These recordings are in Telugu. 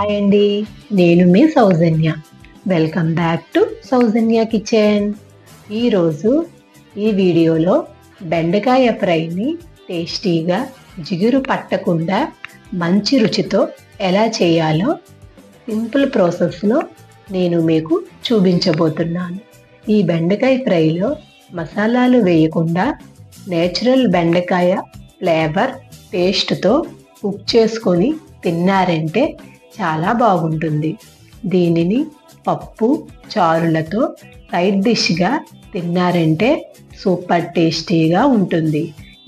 హాయ్ అండి, నేను మీ Soujanya. Welcome back to Soujanya kitchen. ఈరోజు ఈ వీడియోలో బెండకాయ ఫ్రైని టేస్టీగా జిగురు పట్టకుండా మంచి రుచితో ఎలా చేయాలో సింపుల్ ప్రాసెస్లో నేను మీకు చూపించబోతున్నాను. ఈ బెండకాయ ఫ్రైలో మసాలాలు వేయకుండా నేచురల్ బెండకాయ ఫ్లేవర్ టేస్ట్తో కుక్ చేసుకొని తిన్నారంటే చాలా బాగుంటుంది. దీనిని పప్పు చారులతో సైడ్ డిష్గా తిన్నారంటే సూపర్ టేస్టీగా ఉంటుంది.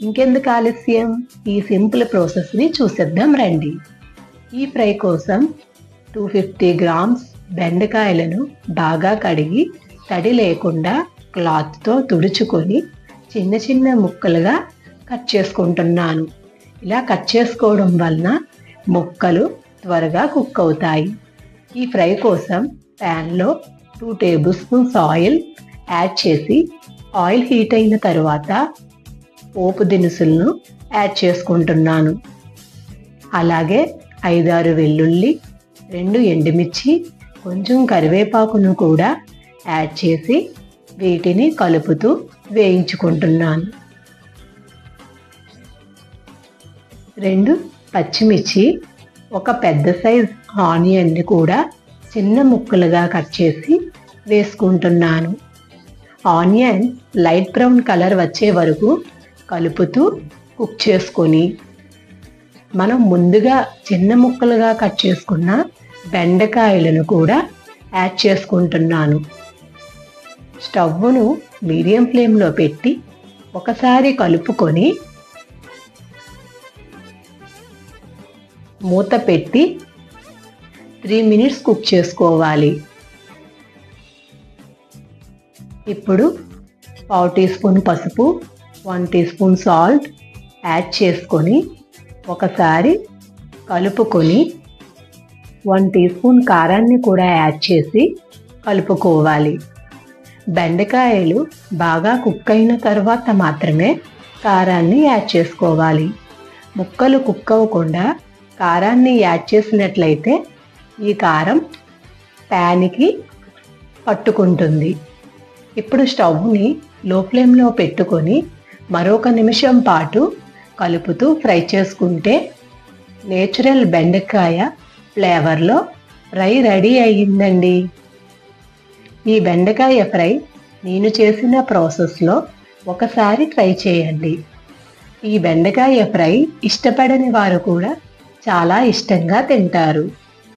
ఇంకెందుకు ఆలస్యం, ఈ సింపుల్ ప్రాసెస్ని చూసేద్దాం రండి. ఈ ఫ్రై కోసం 250 గ్రామ్స్ బెండకాయలను బాగా కడిగి తడి లేకుండా క్లాత్తో తుడుచుకొని చిన్న చిన్న ముక్కలుగా కట్ చేసుకుంటున్నాను. ఇలా కట్ చేసుకోవడం వలన ముక్కలు త్వరగా కుక్ అవుతాయి. ఈ ఫ్రై కోసం ప్యాన్లో 2 టేబుల్ స్పూన్స్ ఆయిల్ యాడ్ చేసి ఆయిల్ హీట్ అయిన తర్వాత పోపు దినుసులను యాడ్ చేసుకుంటున్నాను. అలాగే 5-6 వెల్లుల్లి, 2 ఎండుమిర్చి, కొంచెం కరివేపాకును కూడా యాడ్ చేసి వీటిని కలుపుతూ వేయించుకుంటున్నాను. 2 పచ్చిమిర్చి, ఒక పెద్ద సైజ్ ఆనియన్ని కూడా చిన్న ముక్కలుగా కట్ చేసి వేసుకుంటున్నాను. ఆనియన్ లైట్ బ్రౌన్ కలర్ వచ్చే వరకు కలుపుతూ కుక్ చేసుకొని మనం ముందుగా చిన్న ముక్కలుగా కట్ చేసుకున్న బెండకాయలను కూడా యాడ్ చేసుకుంటున్నాను. స్టవ్ను మీడియం ఫ్లేమ్లో పెట్టి ఒకసారి కలుపుకొని మూత పెట్టి 3 మినిట్స్ కుక్ చేసుకోవాలి. ఇప్పుడు 1/2 టీ స్పూన్ పసుపు, 1 టీ స్పూన్ సాల్ట్ యాడ్ చేసుకొని ఒకసారి కలుపుకొని 1 టీ స్పూన్ కారాన్ని కూడా యాడ్ చేసి కలుపుకోవాలి. బెండకాయలు బాగా కుక్ అయిన తర్వాత మాత్రమే కారాన్ని యాడ్ చేసుకోవాలి. ముక్కలు కుక్ అవ్వకుండా కారాన్ని యాడ్ చేసినట్లయితే ఈ కారం ప్యాన్కి పట్టుకుంటుంది. ఇప్పుడు స్టవ్ని లో ఫ్లేమ్లో పెట్టుకొని మరొక నిమిషం పాటు కలుపుతూ ఫ్రై చేసుకుంటే నేచురల్ బెండకాయ ఫ్లేవర్లో ఫ్రై రెడీ అయ్యిందండి. ఈ బెండకాయ ఫ్రై నేను చేసిన ప్రాసెస్లో ఒకసారి ట్రై చేయండి. ఈ బెండకాయ ఫ్రై ఇష్టపడని వారు కూడా చాలా ఇష్టంగా తింటారు.